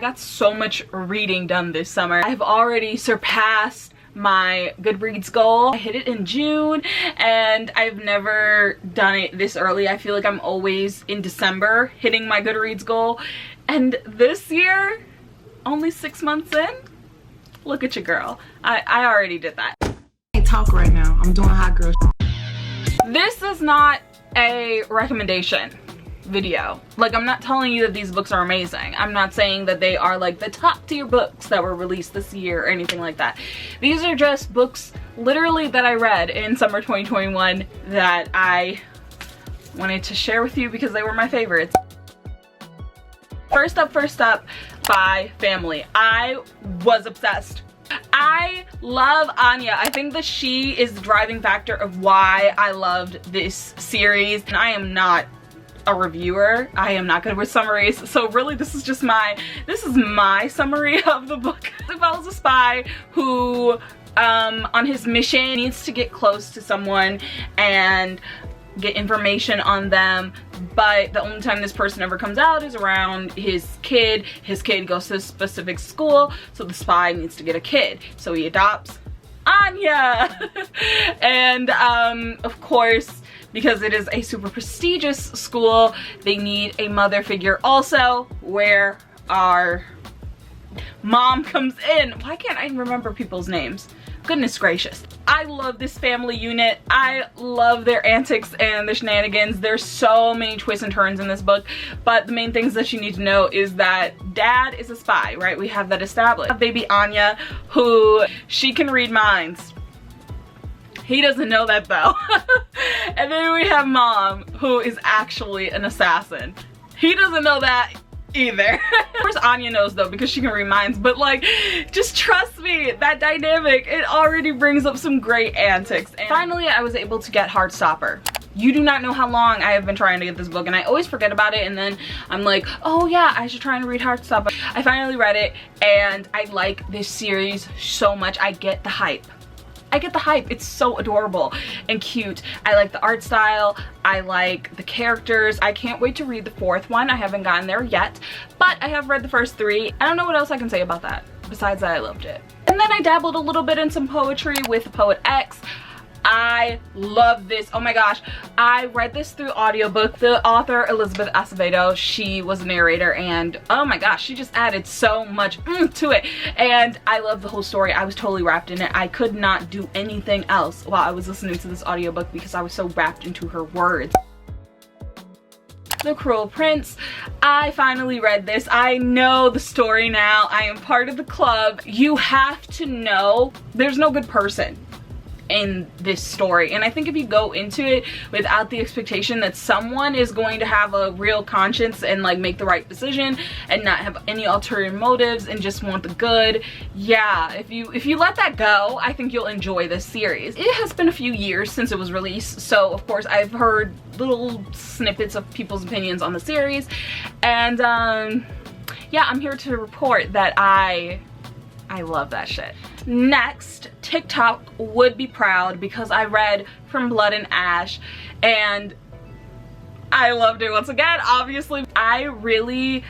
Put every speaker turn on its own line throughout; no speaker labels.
I got so much reading done this summer. I've already surpassed my Goodreads goal. I hit it in June and I've never done it this early. I feel like I'm always in December hitting my Goodreads goal. And this year, only 6 months in, look at you, girl. I already did that.
I can't talk right now. I'm doing hot girl.
This is not a recommendation video. Like, I'm not telling you that these books are amazing. I'm not saying that they are like the top tier books that were released this year or anything like that. These are just books literally that I read in summer 2021 that I wanted to share with you because they were my favorites. First up, by family. I was obsessed. I love Anya. I think that she is the driving factor of why I loved this series, and I am not a reviewer. I am not good with summaries, so really this is my summary of the book. It follows a spy who on his mission needs to get close to someone and get information on them, but the only time this person ever comes out is around his kid. His kid goes to a specific school, so the spy needs to get a kid, so he adopts Anya. And of course, because it is a super prestigious school, they need a mother figure also, where our mom comes in. Why can't I remember people's names? Goodness gracious. I love this family unit. I love their antics and their shenanigans. There's so many twists and turns in this book, but the main things that you need to know is that dad is a spy, right? We have that established. Baby Anya, who she can read minds. He doesn't know that though. And then we have mom, who is actually an assassin. He doesn't know that either. Of course Anya knows though, because she can read minds, but like, just trust me, that dynamic, it already brings up some great antics. And finally, I was able to get Heartstopper. You do not know how long I have been trying to get this book, and I always forget about it, and then I'm like, oh yeah, I should try and read Heartstopper. I finally read it, and I like this series so much. I get the hype. It's so adorable and cute. I like the art style. I like the characters. I can't wait to read the 4th one. I haven't gotten there yet, but I have read the first 3. I don't know what else I can say about that, besides that I loved it. And then I dabbled a little bit in some poetry with Poet X. I love this. Oh my gosh. I read this through audiobook. The author, Elizabeth Acevedo, she was a narrator, and oh my gosh, she just added so much to it. And I love the whole story. I was totally wrapped in it. I could not do anything else while I was listening to this audiobook because I was so wrapped into her words. The Cruel Prince. I finally read this. I know the story now. I am part of the club. You have to know there's no good person in this story, and I think if you go into it without the expectation that someone is going to have a real conscience and like make the right decision and not have any ulterior motives and just want the good, yeah, if you let that go, I think you'll enjoy this series. It has been a few years since it was released, so of course I've heard little snippets of people's opinions on the series, and yeah, I'm here to report that I love that shit. Next, TikTok would be proud because I read From Blood and Ash and I loved it once again, obviously. I really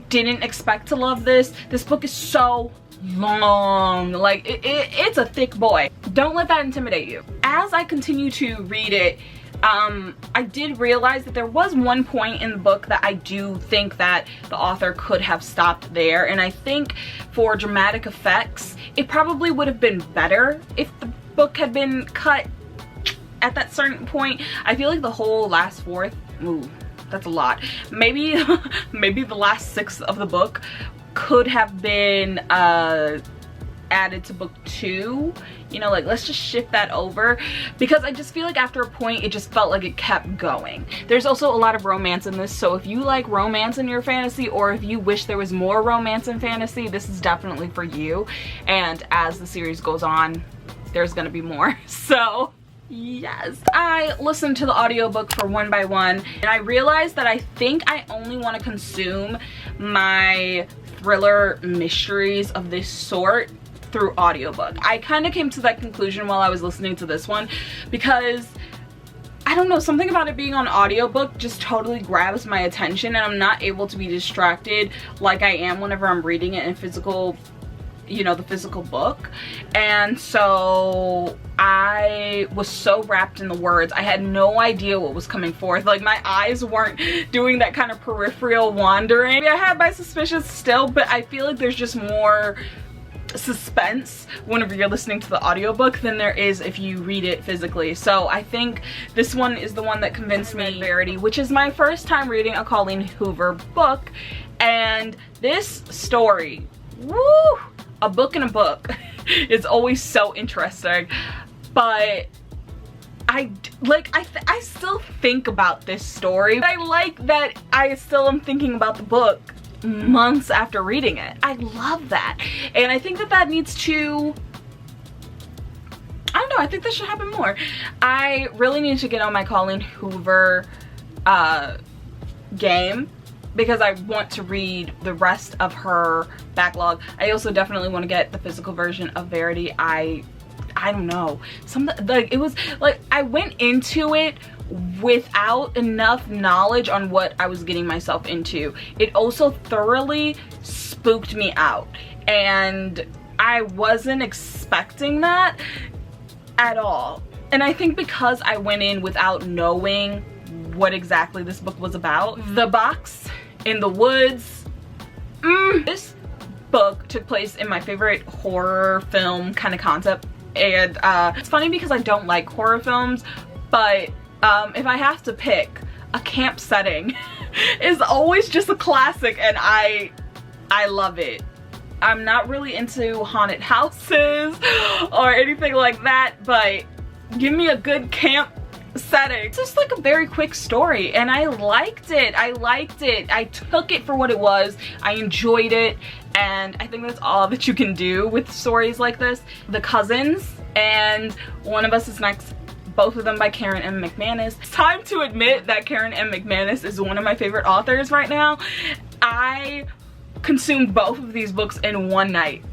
didn't expect to love this. This book is so long. Like, it's a thick boy. Don't let that intimidate you. As I continue to read it, I did realize that there was one point in the book that I do think that the author could have stopped there, and I think for dramatic effects it probably would have been better if the book had been cut at that certain point. I feel like the whole last 4th, ooh, that's a lot. Maybe maybe the last 6th of the book could have been added to book 2, you know, like let's just shift that over, because I just feel like after a point it just felt like it kept going. There's also a lot of romance in this, so if you like romance in your fantasy, or if you wish there was more romance in fantasy, this is definitely for you. And as the series goes on, there's gonna be more. So yes, I listened to the audiobook for one by one, and I realized that I think I only want to consume my thriller mysteries of this sort through audiobook. I kind of came to that conclusion while I was listening to this one, because I don't know, something about it being on audiobook just totally grabs my attention, and I'm not able to be distracted like I am whenever I'm reading it in physical, you know, the physical book. And so I was so wrapped in the words, I had no idea what was coming forth. Like, my eyes weren't doing that kind of peripheral wandering. I had my suspicions still, but I feel like there's just more suspense whenever you're listening to the audiobook than there is if you read it physically. So I think this one is the one that convinced me. Verity, which is my first time reading a Colleen Hoover book, and this story, woo, a book in a book is always so interesting. But I still think about this story. I like that I still am thinking about the book months after reading it. I love that, and I think that that needs to, I don't know, I think that should happen more. I really need to get on my Colleen Hoover game, because I want to read the rest of her backlog. I also definitely want to get the physical version of Verity. I don't know, like, it was like I went into it without enough knowledge on what I was getting myself into. It also thoroughly spooked me out, and I wasn't expecting that at all. And I think because I went in without knowing what exactly this book was about, the box in the woods, this book took place in my favorite horror film kind of concept. And it's funny because I don't like horror films, but if I have to pick, a camp setting is always just a classic, and I love it. I'm not really into haunted houses or anything like that, but give me a good camp setting. It's just like a very quick story, and I liked it. I took it for what it was. I enjoyed it, and I think that's all that you can do with stories like this. The Cousins and One of Us is Next, both of them by Karen M. McManus. It's time to admit that Karen M. McManus is one of my favorite authors right now. I consumed both of these books in one night.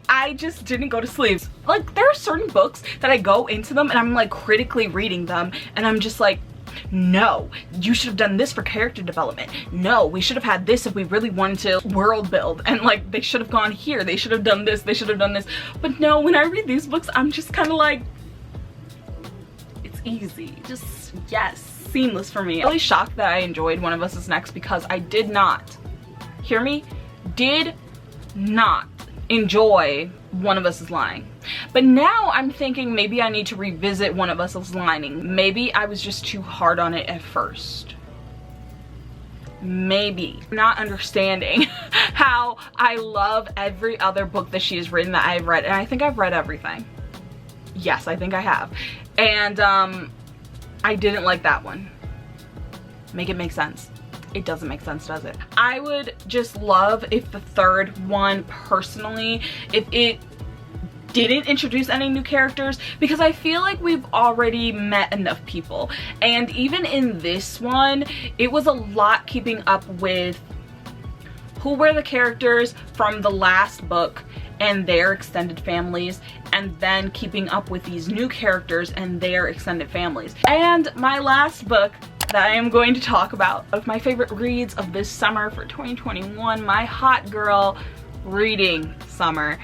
I just didn't go to sleep. Like, there are certain books that I go into them and I'm like critically reading them, and I'm just like, no, you should have done this for character development. No, we should have had this if we really wanted to world build, and like, they should have gone here, they should have done this, they should have done this. But no, when I read these books, I'm just kind of like, it's easy, just, yes, seamless for me. I'm really shocked that I enjoyed One of Us is Next, because I did not, hear me, did not enjoy One of Us is Lying. But now I'm thinking maybe I need to revisit One of Us is Lying. Maybe I was just too hard on it at first. Maybe. Not understanding how I love every other book that she has written that I've read, and I think I've read everything. Yes, I think I have. And I didn't like that one. Make it make sense. It doesn't make sense, does it? I would just love if the third one, personally, if it didn't introduce any new characters, because I feel like we've already met enough people. And even in this one, it was a lot keeping up with who were the characters from the last book and their extended families, and then keeping up with these new characters and their extended families. And my last book that I am going to talk about, of my favorite reads of this summer for 2021, my hot girl reading summer,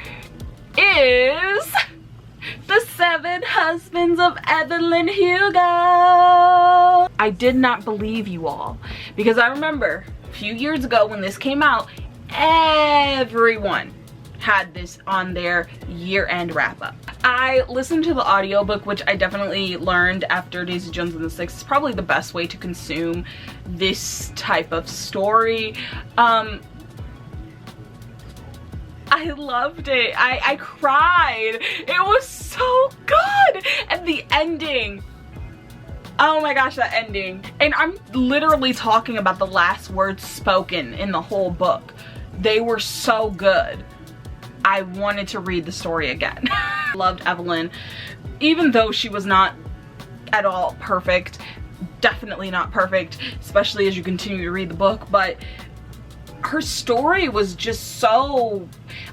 is The 7 Husbands of Evelyn Hugo. I did not believe you all, because I remember a few years ago when this came out, everyone had this on their year-end wrap-up. I listened to the audiobook, which I definitely learned after Daisy Jones and the Six is probably the best way to consume this type of story. I loved it. I cried. It was so good. And the ending, oh my gosh, that ending. And I'm literally talking about the last words spoken in the whole book. They were so good. I wanted to read the story again. Loved Evelyn, even though she was not at all perfect. Definitely not perfect, especially as you continue to read the book, but her story was just so,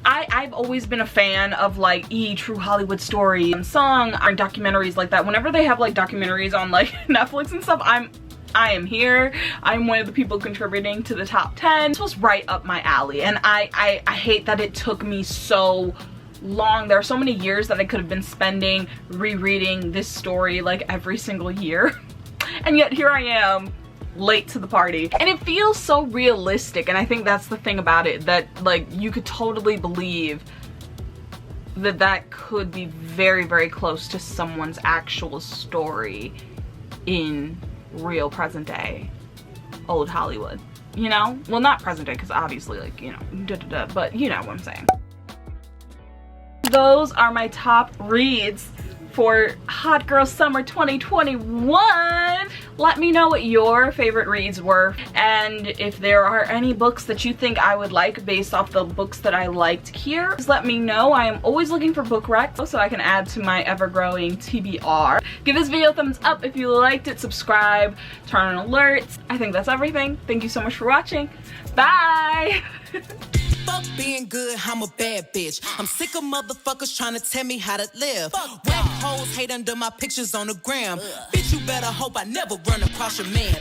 I've always been a fan of like true Hollywood story and song or documentaries like that. Whenever they have like documentaries on like Netflix and stuff, I am here. I'm one of the people contributing to the top 10. This was right up my alley, and I hate that it took me so long. There are so many years that I could have been spending rereading this story like every single year, and yet here I am late to the party. And it feels so realistic, and I think that's the thing about it, that like you could totally believe that that could be very, very close to someone's actual story in real present day old Hollywood, you know? Well, not present day, because obviously, like, you know, but you know what I'm saying. Those are my top reads for Hot Girl Summer 2021. Let me know what your favorite reads were, and if there are any books that you think I would like based off the books that I liked here, just let me know. I am always looking for book recs so I can add to my ever-growing TBR. Give this video a thumbs up if you liked it, subscribe, turn on alerts. I think that's everything. Thank you so much for watching. Bye!
Fuck being good, I'm a bad bitch. I'm sick of motherfuckers trying to tell me how to live. Whack hoes hate under my pictures on the gram. Bitch, you better hope I never run across your man.